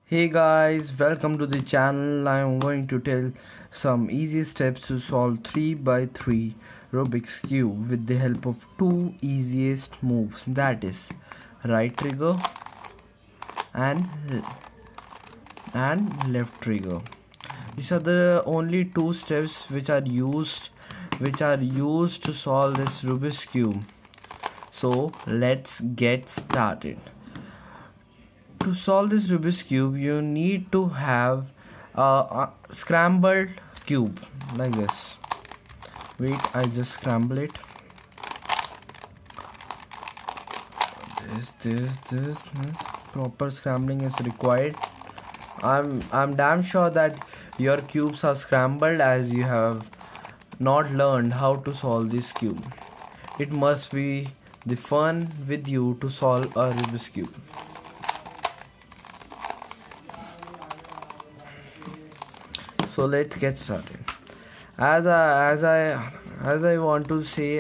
Hey guys, welcome to the channel. I am going to tell some easy steps to solve 3x3 Rubik's Cube with the help of two easiest moves, that is right trigger and left trigger. These are the only two steps which are used to solve this Rubik's Cube. So let's get started. To solve this Rubik's Cube, you need to have a scrambled cube like this. Wait, I just scramble it. This. Proper scrambling is required. I'm damn sure that your cubes are scrambled as you have not learned how to solve this cube. It must be the fun with you to solve a Rubik's Cube. So let's get started. As I want to say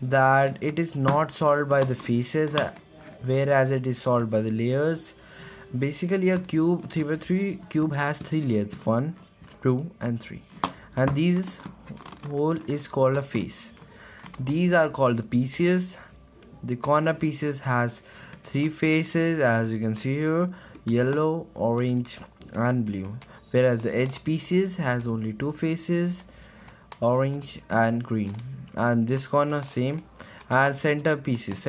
that it is not solved by the faces, whereas it is solved by the layers. Basically, a cube 3x3 cube has three layers: 1, 2, and 3, and these whole is called a face. These are called the pieces. The corner pieces has three faces, as you can see here: yellow, orange, and blue, whereas the edge pieces has only two faces, orange and green. And this corner same. And center pieces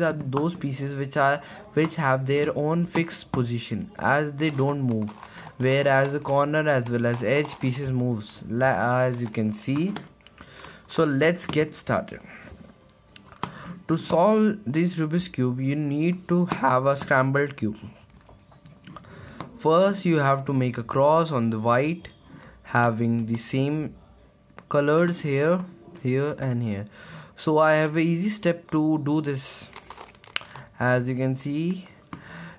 are those pieces which have their own fixed position, as they don't move, whereas the corner as well as edge pieces moves, as you can see. So let's get started. To solve this Rubik's Cube, you need to have a scrambled cube. First, you have to make a cross on the white, having the same colors here, here, and here. So I have an easy step to do this. As you can see,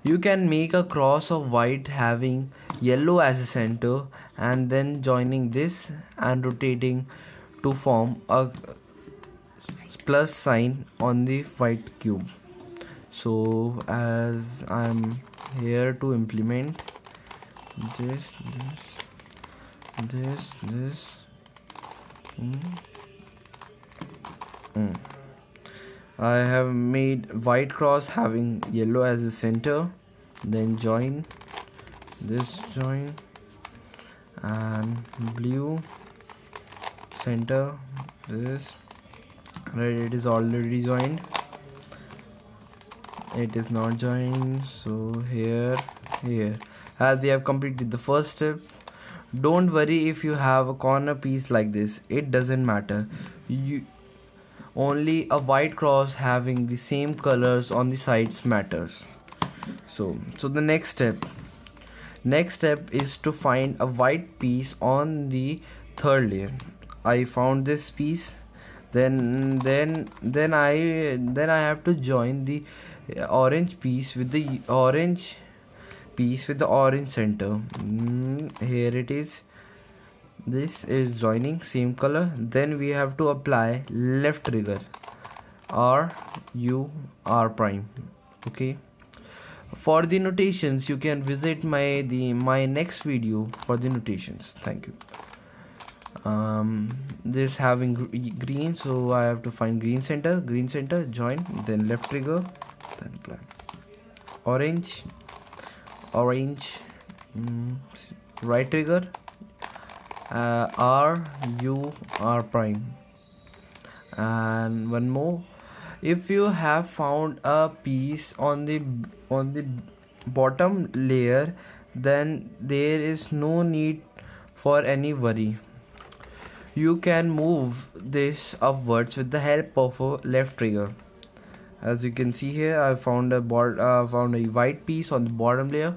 you can make a cross of white having yellow as a center, and then joining this and rotating to form a plus sign on the white cube. So as I'm here to implement this. I have made white cross having yellow as the center, then join this, join, and blue center this. Right, it is already joined. It is not joined, so here. As we have completed the first step, don't worry if you have a corner piece like this, it doesn't matter. Only a white cross having the same colors on the sides matters. So the next step is to find a white piece on the third layer. I found this piece. Then I have to join the orange piece with the orange center. Here it is. This is joining same color. Then we have to apply left trigger, R U R prime. Okay. For the notations, you can visit my next video for the notations. Thank you. This having green, so I have to find green center, join, then left trigger, then apply orange, right trigger, R U R prime, and one more. If you have found a piece on the bottom layer, then there is no need for any worry. You can move this upwards with the help of a left trigger. As you can see here, I found a white piece on the bottom layer,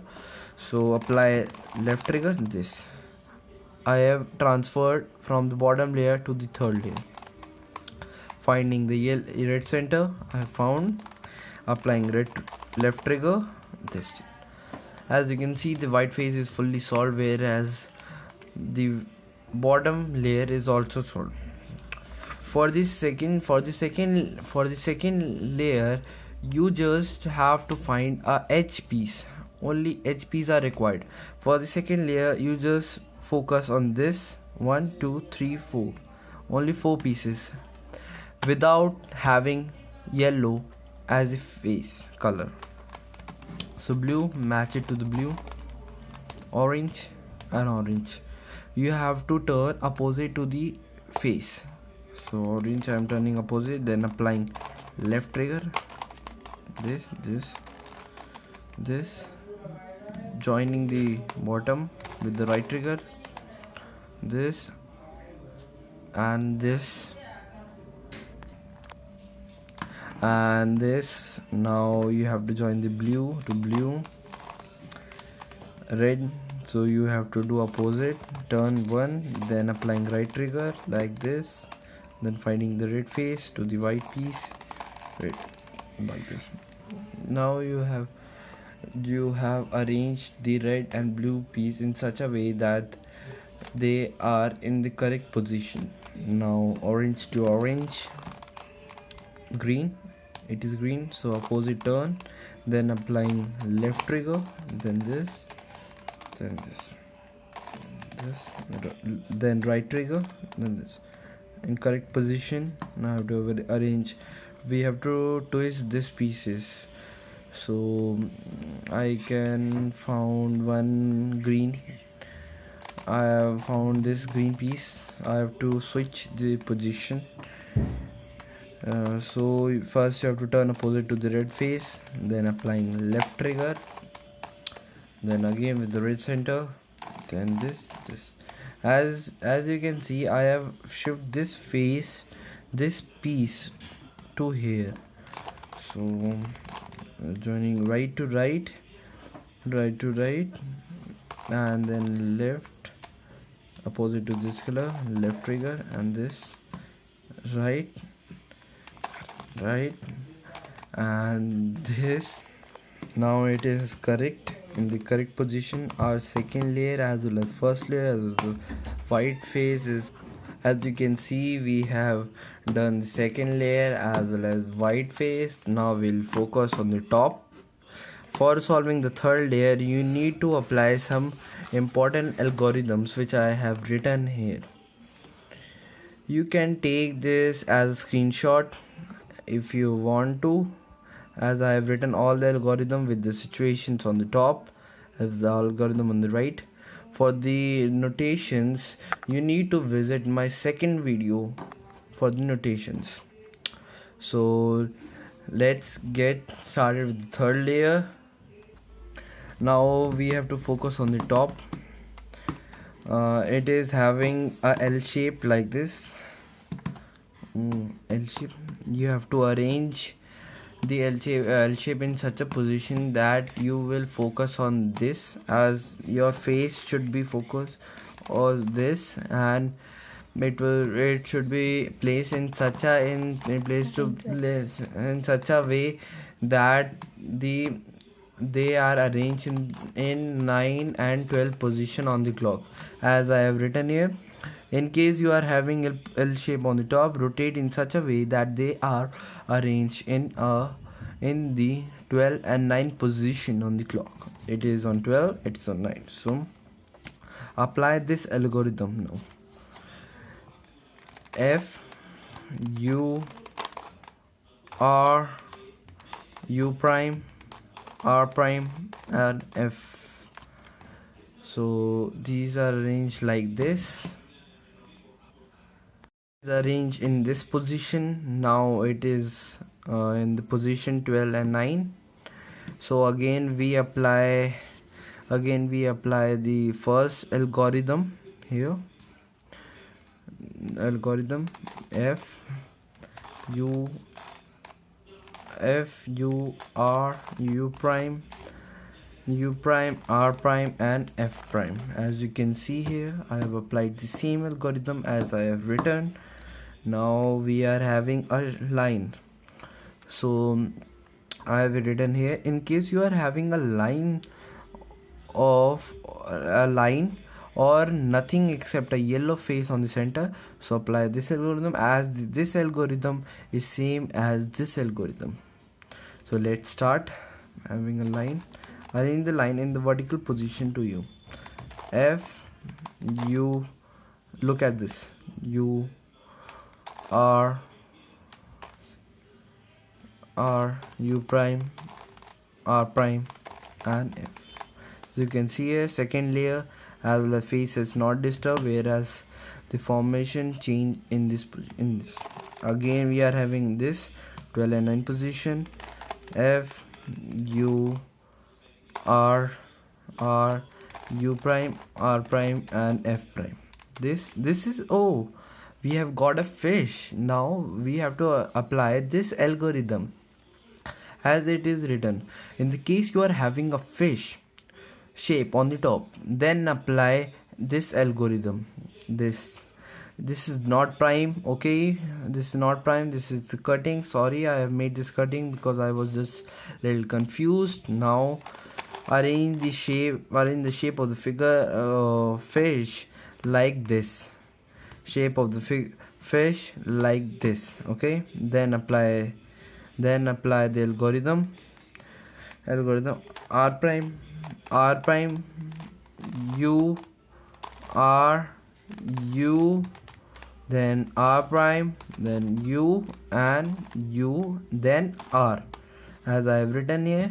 so apply left trigger. This I have transferred from the bottom layer to the third layer. Finding the red center, I found, applying left trigger. This. As you can see, the white face is fully solved, whereas the bottom layer is also solved. For the second layer, you just have to find a edge piece, only HPs are required. For the second layer, you just focus on this 1 2 3 4, only 4 pieces, without having yellow as a face color. So blue, match it to the blue, orange and orange. You have to turn opposite to the face. So orange I am turning opposite, then applying left trigger, this, joining the bottom with the right trigger, this and this and this. Now you have to join the blue to blue, red, so you have to do opposite, turn one, then applying right trigger like this, then finding the red face to the white piece, red, like this. Now you have arranged the red and blue piece in such a way that they are in the correct position. Now orange to orange, green, it is green, so opposite turn, then applying left trigger, then this, then right trigger, then this, in correct position. Now I have to arrange, we have to twist these pieces. So I can found one green, I have found this green piece, I have to switch the position. So first you have to turn opposite to the red face, then applying left trigger, then again with the red center, then this. As you can see, I have shift this piece to here. So joining right to right, and then left opposite to this color, left trigger, and this right, and this. Now it is correct, in the correct position. Our second layer as well as first layer as well as the white face is, as you can see, we have done the second layer as well as white face. Now we'll focus on the top. For solving the third layer, you need to apply some important algorithms which I have written here. You can take this as a screenshot if you want to, as I have written all the algorithm with the situations on the top as the algorithm on the right. For the notations, you need to visit my second video for the notations. So let's get started with the third layer. Now we have to focus on the top. It is having a L shape like this. L shape. You have to arrange the L shape in such a position that you will focus on this, as your face should be focused on this, and it should be placed in such a in such a way that they are arranged in 9 and 12 position on the clock, as I have written here. In case you are having a L shape on the top, rotate in such a way that they are arranged in the 12 and 9 position on the clock. It is on 12, it is on 9. So apply this algorithm now. F U R U prime R prime and F. So these are arranged like this, arranged in this position. Now it is in the position 12 and 9. So again we apply the first algorithm here. Algorithm F U R U prime R prime and F prime. As you can see here, I have applied the same algorithm as I have written. Now we are having a line. So I have written here, in case you are having a line or nothing except a yellow face on the center, so apply this algorithm, as this algorithm is same as this algorithm. So let's start having a line. arrange the line in the vertical position to you. F U, look at this, U R R U prime R prime and F. So you can see a second layer as well as face is not disturbed, whereas the formation change in this again we are having this 12 and 9 position, F U R R U prime R prime and F prime. This is, oh, we have got a fish. Now we have to apply this algorithm as it is written. In the case you are having a fish shape on the top, then apply this algorithm. This is not prime, okay, this is not prime, this is the cutting. Sorry, I have made this cutting because I was just a little confused. Now arrange the shape of the figure fish like this, shape of the fish like this, okay. Then apply the algorithm R prime U R U, then R prime, then U and U, then R, as I have written here.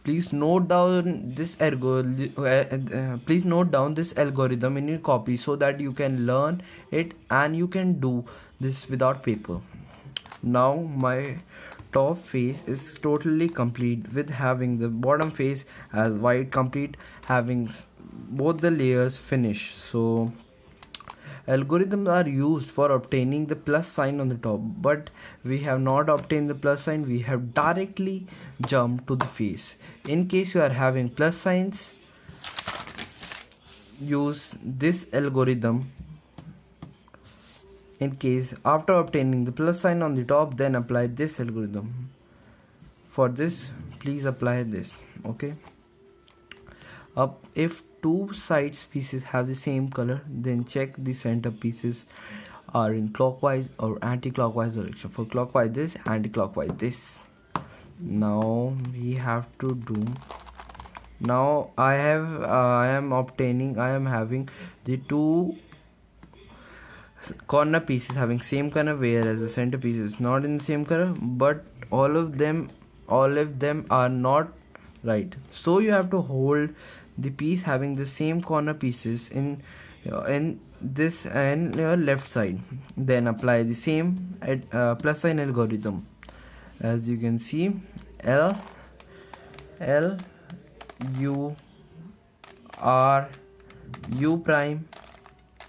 Please note down this algorithm in your copy so that you can learn it and you can do this without paper. Now my top face is totally complete with having the bottom face as white complete, having both the layers finished. So algorithms are used for obtaining the plus sign on the top, but we have not obtained the plus sign, we have directly jumped to the face. In case you are having plus signs, use this algorithm. In case after obtaining the plus sign on the top, then apply this algorithm. For this, please apply this, okay. If two sides pieces have the same color, then check the center pieces are in clockwise or anti-clockwise direction. For clockwise this, anti-clockwise this. Now we have to do, now I am having the two corner pieces having same color, whereas the center piece is not in the same color, but all of them are not right. So you have to hold the piece having the same corner pieces in this and your left side, then apply the same plus sign algorithm. As you can see, L U R U prime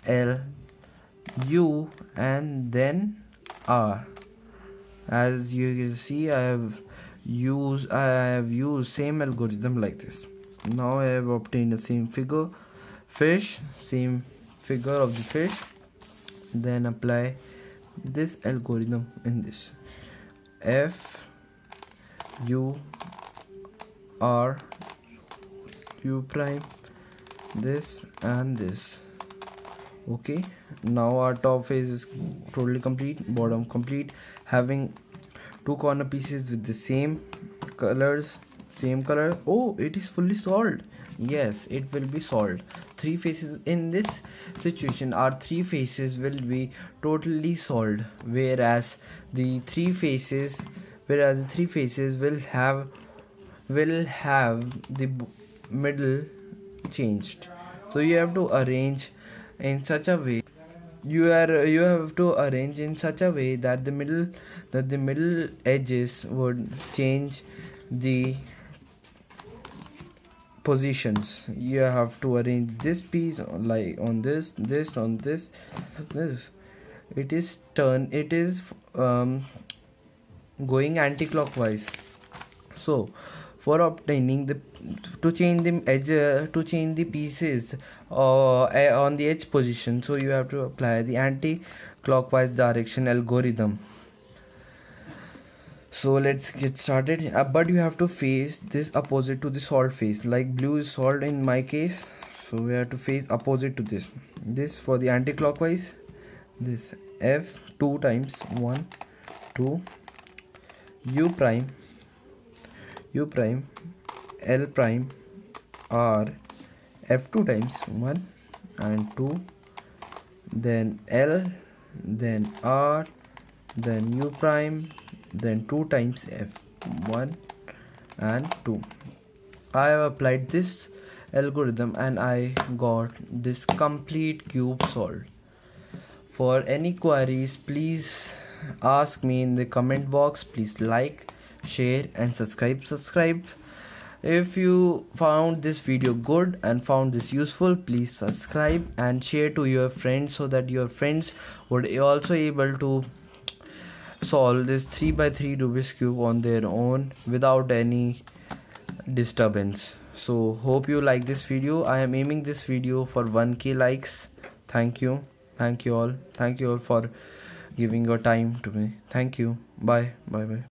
L U and then R. As you can see, I have used same algorithm like this. Now I have obtained the same figure of the fish, then apply this algorithm in this F U R U prime this and this, okay. Now our top face is totally complete, bottom complete, having two corner pieces with the same color. Oh, it is fully solved. Yes, it will be solved. Three faces in this situation, our three faces will be totally solved, whereas the three faces will have the middle changed. So you have to arrange in such a way, you have to arrange in such a way that the middle edges would change the positions. You have to arrange this piece like on this on this. It is going anti-clockwise. So for obtaining to change the pieces on the edge position, so you have to apply the anti-clockwise direction algorithm. So let's get started, but you have to face this opposite to the solved face, like blue is solved in my case, so we have to face opposite to this for the anti-clockwise. This F 2 times 1 2 U prime L prime R F2 times 1 and 2, then L, then R, then U prime, then 2 times F1 and 2. I have applied this algorithm and I got this complete cube solved. For any queries, please ask me in the comment box. Please like, share and subscribe. If you found this video good and found this useful, please subscribe and share to your friends so that your friends would also able to solve this 3x3 Rubik's cube on their own without any disturbance. So hope you like this video. I am aiming this video for 1k likes. Thank you all for giving your time to me. Thank you. Bye bye.